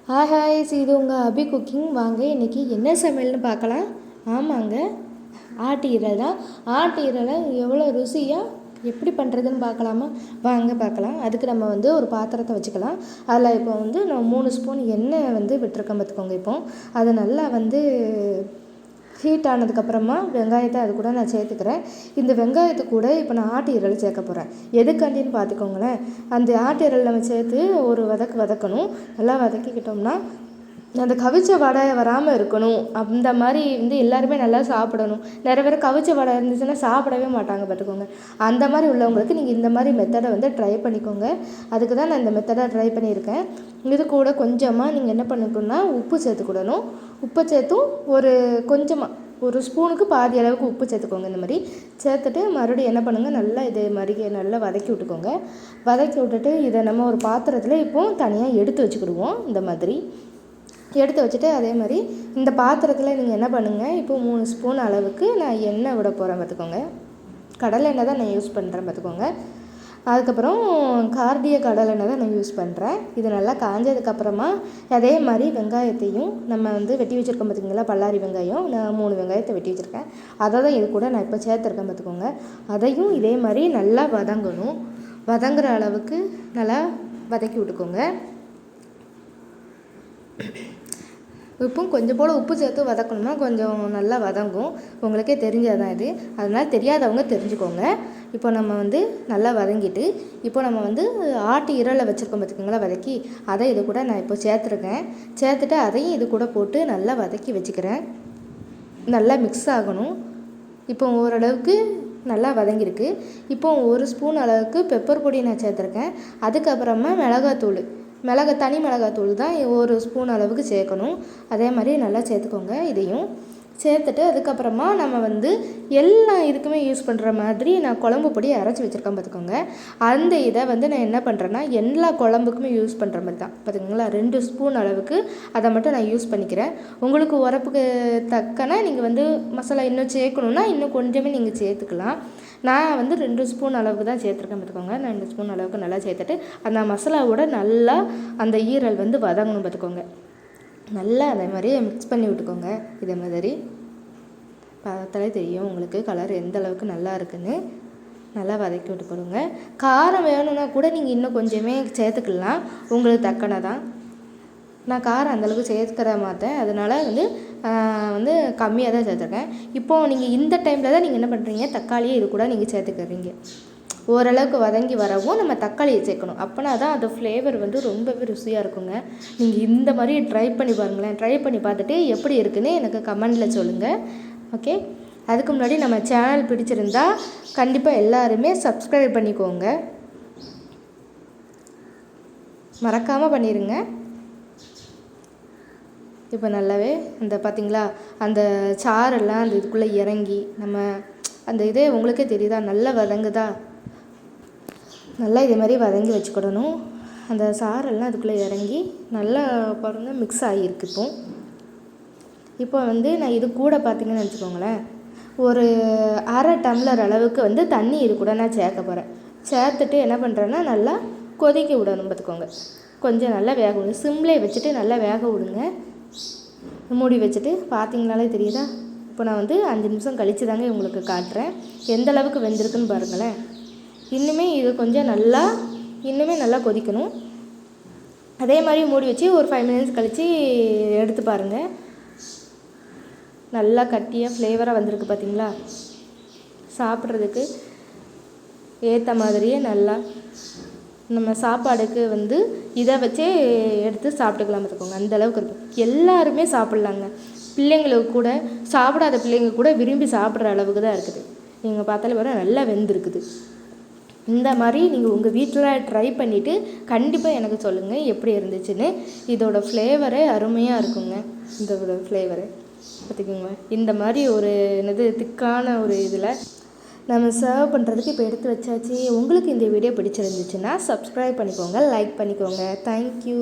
Hi hi, இது உங்கள் அபி cooking. வாங்க இன்றைக்கி என்ன சமையல்னு பார்க்கலாம். ஆமாங்க, ஆட்டு ஈரல் தான். ஆட்டு ஈரலை எவ்வளோ ருசியாக எப்படி பண்ணுறதுன்னு பார்க்கலாமா? வாங்க பார்க்கலாம். அதுக்கு நம்ம ஒரு பாத்திரத்தை வச்சுக்கலாம். அதில் இப்போ நான் 3 ஸ்பூன் எண்ணெய் விட்டுருக்கேன் பார்த்துக்கோங்க. இப்போ அதை நல்லா ஹீட் ஆனதுக்கப்புறமா வெங்காயத்தை அது கூட நான் சேர்த்துக்கிறேன். இந்த வெங்காயத்து கூட இப்போ நான் ஆட்டு ஈரல் சேர்க்க போகிறேன். எதுக்காண்டின்னு பார்த்துக்கோங்களேன். அந்த ஆட்டு ஈரல் நம்ம சேர்த்து ஒரு வதக்கணும். நல்லா வதக்கிக்கிட்டோம்னா அந்த கவிச்ச வடை வராமல் இருக்கணும். அந்த மாதிரி எல்லாருமே நல்லா சாப்பிடணும். நிறைய பேர் கவிச்ச வடை இருந்துச்சுன்னா சாப்பிடவே மாட்டாங்க பார்த்துக்கோங்க. அந்த மாதிரி உள்ளவங்களுக்கு நீங்கள் இந்த மாதிரி மெத்தடை ட்ரை பண்ணிக்கோங்க. அதுக்கு தான் நான் இந்த மெத்தடை ட்ரை பண்ணியிருக்கேன். இது கூட கொஞ்சமாக நீங்கள் என்ன பண்ணிக்கணும்னா உப்பு சேர்த்துக்கிடணும். உப்பு சேர்த்தும் ஒரு ஸ்பூனுக்கு பாதி அளவுக்கு உப்பு சேர்த்துக்கோங்க. இந்த மாதிரி சேர்த்துட்டு மறுபடியும் என்ன பண்ணுங்கள், நல்லா இதே மாதிரி நல்லா வதக்கி விட்டுக்கோங்க. வதக்கி விட்டுட்டு இதை நம்ம ஒரு பாத்திரத்தில் இப்போது தனியாக எடுத்து வச்சுக்கிடுவோம். இந்த மாதிரி எடுத்து வச்சுட்டு அதே மாதிரி இந்த பாத்திரத்தில் நீங்கள் என்ன பண்ணுங்கள், இப்போ 3 ஸ்பூன் அளவுக்கு நான் எண்ணெய் விட போகிறேன் பார்த்துக்கோங்க. கடலை எண்ணெய் தான் நான் யூஸ் பண்ணுறேன் பார்த்துக்கோங்க. அதுக்கப்புறம் கார்டிய கடலை எண்ணெய் தான் நான் யூஸ் பண்ணுறேன். இது நல்லா காஞ்சதுக்கப்புறமா அதே மாதிரி வெங்காயத்தையும் நம்ம வெட்டி வச்சுருக்கோம் பார்த்திங்களா, பல்லாரி வெங்காயம். நான் 3 வெங்காயத்தை வெட்டி வச்சுருக்கேன். அதை தான் இது கூட நான் இப்போ சேர்த்துருக்கேன் பார்த்துக்கோங்க. அதையும் இதே மாதிரி நல்லா வதங்கணும். வதங்குற அளவுக்கு நல்லா வதக்கி விட்டுக்கோங்க. உப்பும் கொஞ்சம் போல் உப்பு சேர்த்து வதக்கணும்னா கொஞ்சம் நல்லா வதங்கும். உங்களுக்கே தெரிஞ்சதான் இது, அதனால் தெரியாதவங்க தெரிஞ்சுக்கோங்க. இப்போ நம்ம நல்லா வதங்கிட்டு இப்போ நம்ம ஆட்டு ஈரலை வச்சுருக்கோம் பார்த்துக்கோங்களா, வதக்கி அதை இது கூட நான் இப்போ சேர்த்துருக்கேன். சேர்த்துட்டு அதையும் இது கூட போட்டு நல்லா வதக்கி வச்சுக்கிறேன். நல்லா மிக்ஸ் ஆகணும். இப்போ ஓரளவுக்கு நல்லா வதங்கியிருக்கு. இப்போ 1 ஸ்பூன் அளவுக்கு பெப்பர் பொடி நான் சேர்த்துருக்கேன். அதுக்கப்புறமா தனி மிளகாத்தூள் தான் 1 ஸ்பூன் அளவுக்கு சேர்க்கணும். அதே மாதிரி நல்லா சேர்த்துக்கோங்க. இதையும் சேர்த்துட்டு அதுக்கப்புறமா நம்ம எல்லா இதுக்குமே யூஸ் பண்ணுற மாதிரி நான் குழம்பு பொடி அரைச்சி வச்சுருக்கேன் பார்த்துக்கோங்க. அந்த இதை நான் என்ன பண்ணுறேன்னா எல்லா குழம்புக்குமே யூஸ் பண்ணுற மாதிரி தான் பார்த்துக்கோங்களா. 2 ஸ்பூன் அளவுக்கு அதை மட்டும் நான் யூஸ் பண்ணிக்கிறேன். உங்களுக்கு உரப்புக்கு தக்கன நீங்கள் மசாலா இன்னும் சேர்க்கணுன்னா இன்னும் கொஞ்சமே நீங்கள் சேர்த்துக்கலாம். நான் 2 ஸ்பூன் அளவுக்கு தான் சேர்த்துருக்கேன் பார்த்துக்கோங்க. நான் 2 ஸ்பூன் அளவுக்கு நல்லா சேர்த்துட்டு அந்த மசாலாவோட நல்லா அந்த ஈரல் வதங்கணும் பார்த்துக்கோங்க. நல்லா அதே மாதிரியே மிக்ஸ் பண்ணி விட்டுக்கோங்க. இதே மாதிரி பார்த்தாலே தெரியும் உங்களுக்கு கலர் எந்த அளவுக்கு நல்லா இருக்குன்னு. நல்லா வதக்கி விட்டுக்கொடுங்க. காரம் வேணும்னா கூட நீங்கள் இன்னும் கொஞ்சமே சேர்த்துக்கலாம், உங்களுக்கு தக்கன தான். நான் காரம் அந்தளவுக்கு சேர்த்துக்கிற மாட்டேன், அதனால் கம்மியாக தான் சேர்த்துருக்கேன். இப்போது நீங்கள் இந்த டைமில் தான் நீங்கள் என்ன பண்ணுறீங்க, தக்காளியை இது கூட நீங்கள் சேர்த்துக்கிறீங்க. ஓரளவுக்கு வதங்கி வரவும் நம்ம தக்காளியை சேர்க்கணும். அப்போனா தான் அது ஃப்ளேவர் ரொம்பவே ருசியாக இருக்குங்க. நீங்கள் இந்த மாதிரி ட்ரை பண்ணி பாருங்களேன். ட்ரை பண்ணி பார்த்துட்டு எப்படி இருக்குன்னு எனக்கு கமெண்டில் சொல்லுங்கள். ஓகே, அதுக்கு முன்னாடி நம்ம சேனல் பிடிச்சிருந்தா கண்டிப்பாக எல்லாருமே சப்ஸ்கிரைப் பண்ணிக்கோங்க, மறக்காமல் பண்ணிடுங்க. இப்போ நல்லாவே பார்த்திங்களா அந்த சாரெல்லாம் அந்த இதுக்குள்ளே இறங்கி நம்ம அந்த இதே உங்களுக்கே தெரியுதா, நல்லா வதங்குதா. நல்லா இதே மாதிரி வதங்கி வச்சுக்கிடணும். அந்த சாரெல்லாம் அதுக்குள்ளே இறங்கி நல்லா பாருங்கள் மிக்ஸ் ஆகியிருக்கு. இப்போ நான் இது கூட பார்த்திங்கன்னு வச்சுக்கோங்களேன், ஒரு அரை டம்ளர் அளவுக்கு தண்ணி இது கூட நான் சேர்க்க போகிறேன். சேர்த்துட்டு என்ன பண்ணுறேன்னா நல்லா கொதிக்க விடணும் பார்த்துக்கோங்க. கொஞ்சம் நல்லா வேக விடுங்க. சிம்லே வச்சுட்டு நல்லா வேக விடுங்க. மூடி வச்சுட்டு பார்த்திங்கனாலே தெரியுதா. இப்போ நான் 5 நிமிஷம் கழித்து தாங்க உங்களுக்கு காட்டுறேன் எந்த அளவுக்கு வெந்திருக்குன்னு பாருங்களேன். இது கொஞ்சம் இன்னுமே நல்லா கொதிக்கணும். அதே மாதிரி மூடி வச்சு ஒரு 5 மினிட்ஸ் கழித்து எடுத்து பாருங்கள். நல்லா கட்டியாக ஃப்ளேவராக வந்திருக்கு பார்த்திங்களா. சாப்பிட்றதுக்கு ஏற்ற மாதிரியே நல்லா நம்ம சாப்பாடுக்கு இதை வச்சே எடுத்து சாப்பிட்டுக்கலாம் பார்த்துக்கோங்க. அந்தளவுக்கு இருக்கும். எல்லாருமே சாப்பிட்லாங்க. பிள்ளைங்களுக்கு கூட, சாப்பிடாத பிள்ளைங்க கூட விரும்பி சாப்பிட்ற அளவுக்கு தான் இருக்குது. நீங்கள் பார்த்தாலே வர நல்லா வெந்திருக்குது. இந்த மாதிரி நீங்கள் உங்கள் வீட்டில் ட்ரை பண்ணிவிட்டு கண்டிப்பாக எனக்கு சொல்லுங்கள் எப்படி இருந்துச்சுன்னு. இதோட ஃப்ளேவரே அருமையாக இருக்குங்க. இதோட ஃப்ளேவரு பார்த்துக்கோங்க. இந்த மாதிரி ஒரு திக்கான ஒரு இதில் நம்ம சர்வ் பண்ணுறதுக்கு இப்போ எடுத்து வச்சாச்சு. உங்களுக்கு இந்த வீடியோ பிடிச்சிருந்துச்சுன்னா சப்ஸ்கிரைப் பண்ணிக்கோங்க, லைக் பண்ணிக்கோங்க. தேங்க்யூ.